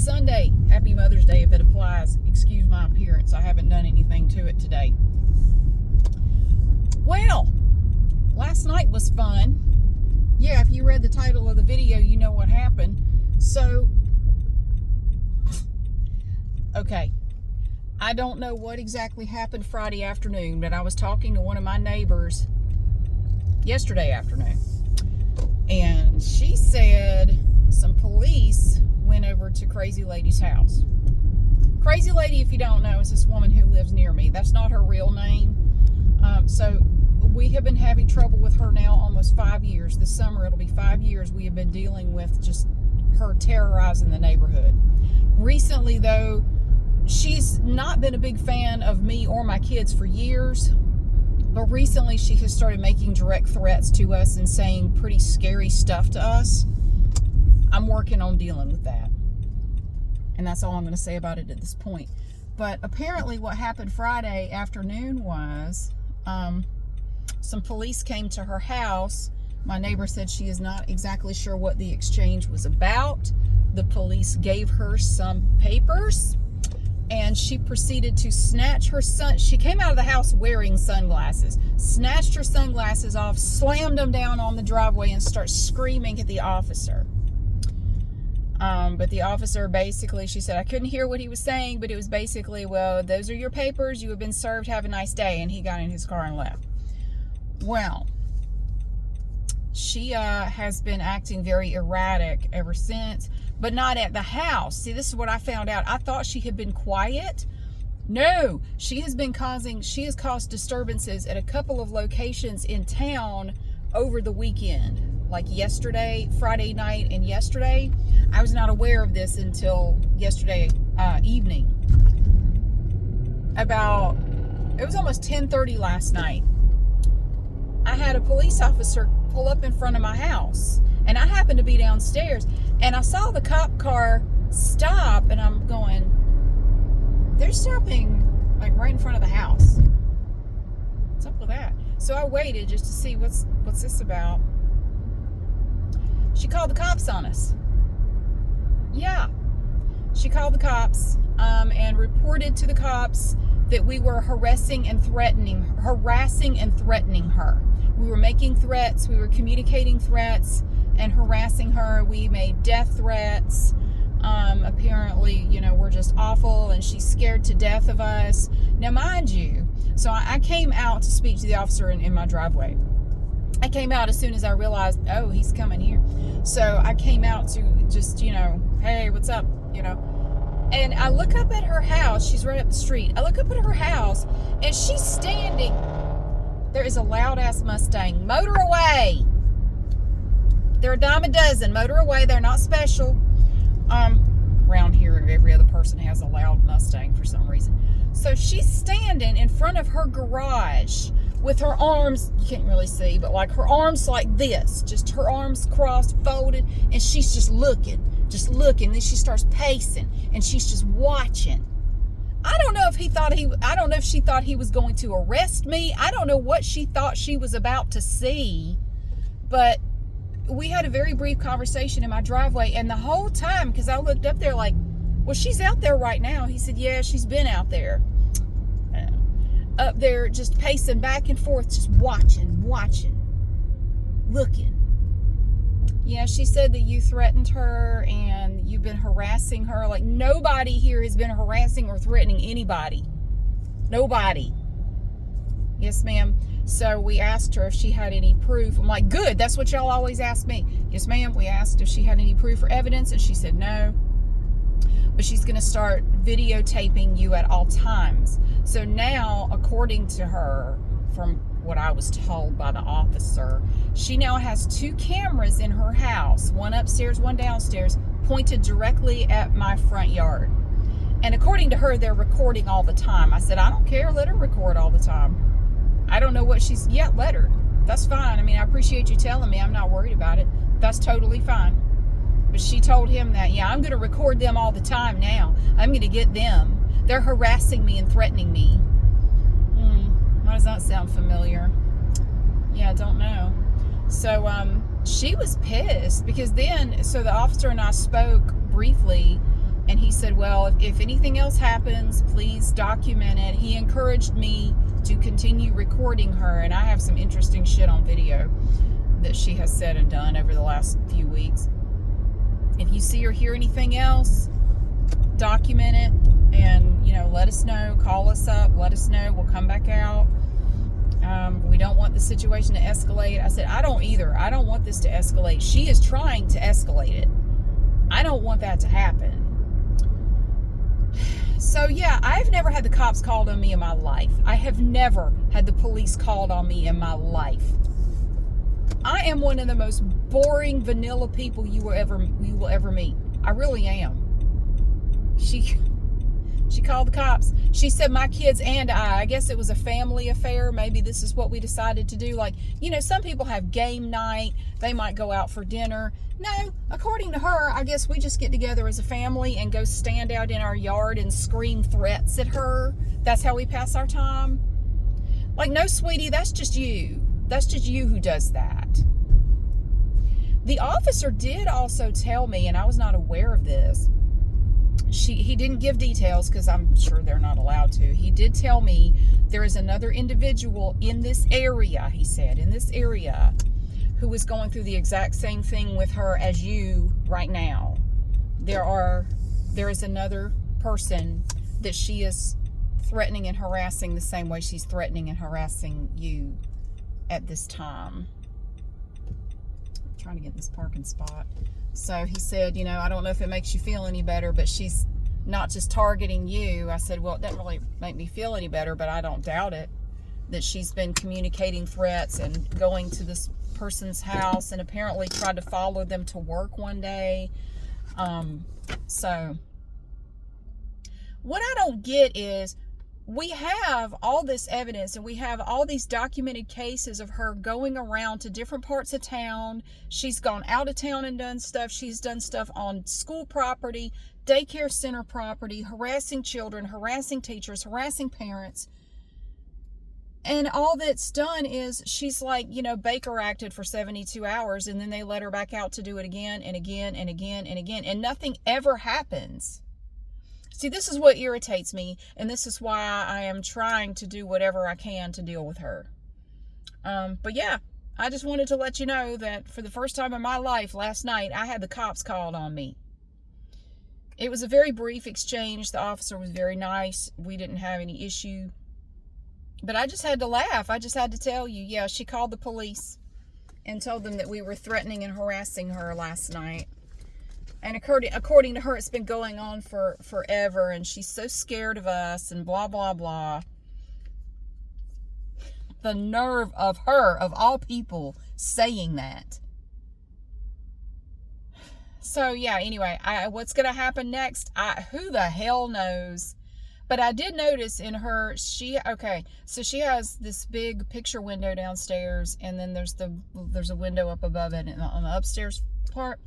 Sunday. Happy Mother's Day if it applies. Excuse my appearance. I haven't done anything to it today. Well, last night was fun. Yeah, if you read the title of the video, you know what happened. So, okay. I don't know what exactly happened Friday afternoon, but I was talking to one of my neighbors yesterday afternoon. And she said some police went over to Crazy Lady's house. Crazy Lady, if you don't know, is this woman who lives near me. That's not her real name. So we have been having trouble with her now almost 5 years. This summer it'll be 5 years we have been dealing with just her terrorizing the neighborhood. Recently, though, she's not been a big fan of me or my kids for years. But recently she has started making direct threats to us and saying pretty scary stuff to us. I'm working on dealing with that. And that's all I'm going to say about it at this point. But apparently what happened Friday afternoon was some police came to her house. My neighbor said she is not exactly sure what the exchange was about. The police gave her some papers. And she proceeded to snatch her son. She came out of the house wearing sunglasses, snatched her sunglasses off, slammed them down on the driveway, and started screaming at the officer. But the officer basically, she said, I couldn't hear what he was saying, but it was basically, well, those are your papers. You have been served. Have a nice day. And he got in his car and left. Well, she has been acting very erratic ever since, but not at the house. See, this is what I found out. I thought she had been quiet. No, she has caused disturbances at a couple of locations in town over the weekend, like yesterday, Friday night and yesterday. I was not aware of this until yesterday evening. It was almost 10:30 last night. I had a police officer pull up in front of my house, and I happened to be downstairs, and I saw the cop car stop, and I'm going, they're stopping like right in front of the house. What's up with that? So I waited just to see what's this about. She called the cops on us. Yeah, she called the cops and reported to the cops that we were harassing and threatening her. We were making threats, we were communicating threats and harassing her. We made death threats. Apparently, we're just awful and she's scared to death of us. Now, mind you, so I came out to speak to the officer in my driveway. I came out as soon as I realized, oh, he's coming here. So I came out to just, hey, what's up, And I look up at her house. She's right up the street. I look up at her house, and she's standing. There is a loud-ass Mustang. Motor away. They're a dime a dozen. Motor away. They're not special. Around here, every other person has a loud Mustang for some reason. So she's standing in front of her garage with her arms, you can't really see, but like her arms like this. Just her arms crossed, folded, and she's just looking. Then she starts pacing, and she's just watching. I don't know if she thought he was going to arrest me. I don't know what she thought she was about to see, but we had a very brief conversation in my driveway, and the whole time, because I looked up there like, well, she's out there right now. He said, yeah, she's been out there. Up there just pacing back and forth, just watching, looking. Yeah, she said that you threatened her and you've been harassing her. Like, nobody here has been harassing or threatening anybody. Nobody. Yes, ma'am. So we asked her if she had any proof. I'm like, good, that's what y'all always ask me. Yes, ma'am. We asked if she had any proof or evidence, and she said no. But she's going to start videotaping you at all times. So now, according to her, from what I was told by the officer, she now has 2 cameras in her house, one upstairs, one downstairs, pointed directly at my front yard. And according to her, they're recording all the time. I said, I don't care. Let her record all the time. I don't know what let her. That's fine. I mean, I appreciate you telling me. I'm not worried about it. That's totally fine. But she told him that, yeah, I'm going to record them all the time now. I'm going to get them. They're harassing me and threatening me. Why does that sound familiar? Yeah, I don't know. So she was pissed because so the officer and I spoke briefly And he said, well, if anything else happens, please document it. He encouraged me to continue recording her, and I have some interesting shit on video that she has said and done over the last few weeks. If you see or hear anything else, document it, and let us know. Call us up, let us know. We'll come back out. We don't want the situation to escalate. I said, I don't either. I don't want this to escalate. She is trying to escalate it. I don't want that to happen. So yeah, I've never had the cops called on me in my life. I have never had the police called on me in my life. I am one of the most boring vanilla people you will ever meet. I really am. She called the cops. She said my kids and I guess it was a family affair. Maybe this is what we decided to do. Like, some people have game night. They might go out for dinner. No, according to her, I guess we just get together as a family and go stand out in our yard and scream threats at her. That's how we pass our time. Like, no, sweetie, that's just you. That's just you who does that. The officer did also tell me, and I was not aware of this, he didn't give details because I'm sure they're not allowed to. He did tell me there is another individual in this area, he said, in this area, who is going through the exact same thing with her as you right now. There is another person that she is threatening and harassing the same way she's threatening and harassing you at this time. I'm trying to get this parking spot. So he said, I don't know if it makes you feel any better, but she's not just targeting you. I said, well, it doesn't really make me feel any better, but I don't doubt it, that she's been communicating threats and going to this person's house and apparently tried to follow them to work one day. So what I don't get is, we have all this evidence and we have all these documented cases of her going around to different parts of town. She's gone out of town and done stuff. She's done stuff on school property, daycare center property, harassing children, harassing teachers, harassing parents. And all that's done is she's like, Baker acted for 72 hours and then they let her back out to do it again and again and again and again. And nothing ever happens. See, this is what irritates me, and this is why I am trying to do whatever I can to deal with her. But yeah, I just wanted to let you know that for the first time in my life last night, I had the cops called on me. It was a very brief exchange. The officer was very nice. We didn't have any issue. But I just had to laugh. I just had to tell you, yeah, she called the police and told them that we were threatening and harassing her last night. And according to her, it's been going on for forever, and she's so scared of us, and blah, blah, blah. The nerve of her, of all people, saying that. So, yeah, anyway, what's going to happen next? Who the hell knows? But I did notice in her, so she has this big picture window downstairs, and then there's a window up above it on the upstairs part.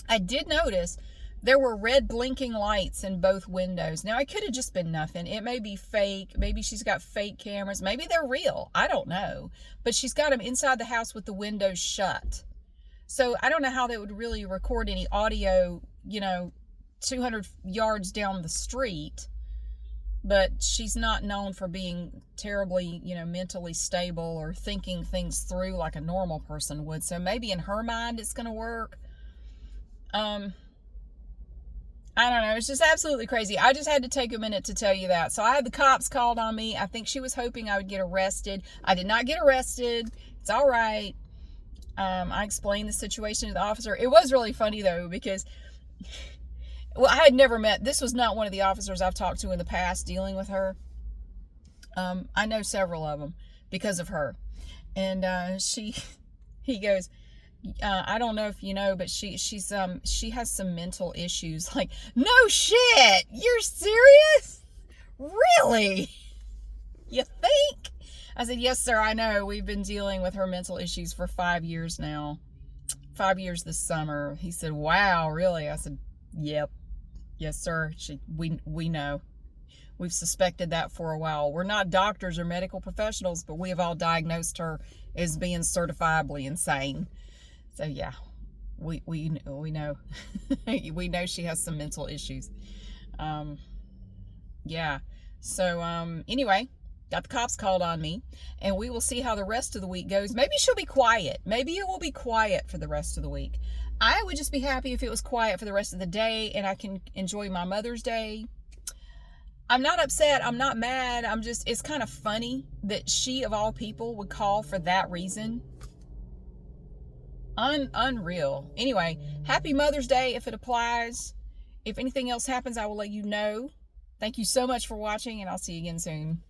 I did notice there were red blinking lights in both windows. Now, it could have just been nothing. It may be fake. Maybe she's got fake cameras. Maybe they're real. I don't know. But she's got them inside the house with the windows shut. So I don't know how they would really record any audio, 200 yards down the street. But she's not known for being terribly, mentally stable or thinking things through like a normal person would. So maybe in her mind it's going to work. I don't know. It's just absolutely crazy. I just had to take a minute to tell you that. So I had the cops called on me. I think she was hoping I would get arrested. I did not get arrested. It's all right. I explained the situation to the officer. It was really funny though, because I had never met, this was not one of the officers I've talked to in the past dealing with her. I know several of them because of her. And he goes, I don't know if you know, but she has some mental issues. Like, no shit, you're serious? Really? You think? I said, yes, sir, I know. We've been dealing with her mental issues for 5 years now. 5 years this summer. He said, wow, really? I said, yep. Yes, sir. We know. We've suspected that for a while. We're not doctors or medical professionals, but we have all diagnosed her as being certifiably insane. So, yeah, we know. We know she has some mental issues. Yeah. So anyway, got the cops called on me, and we will see how the rest of the week goes. Maybe she'll be quiet. Maybe it will be quiet for the rest of the week. I would just be happy if it was quiet for the rest of the day and I can enjoy my Mother's Day. I'm not upset. I'm not mad. It's kind of funny that she, of all people, would call for that reason. Unreal. Anyway, happy Mother's Day if it applies. If anything else happens, I will let you know. Thank you so much for watching, and I'll see you again soon.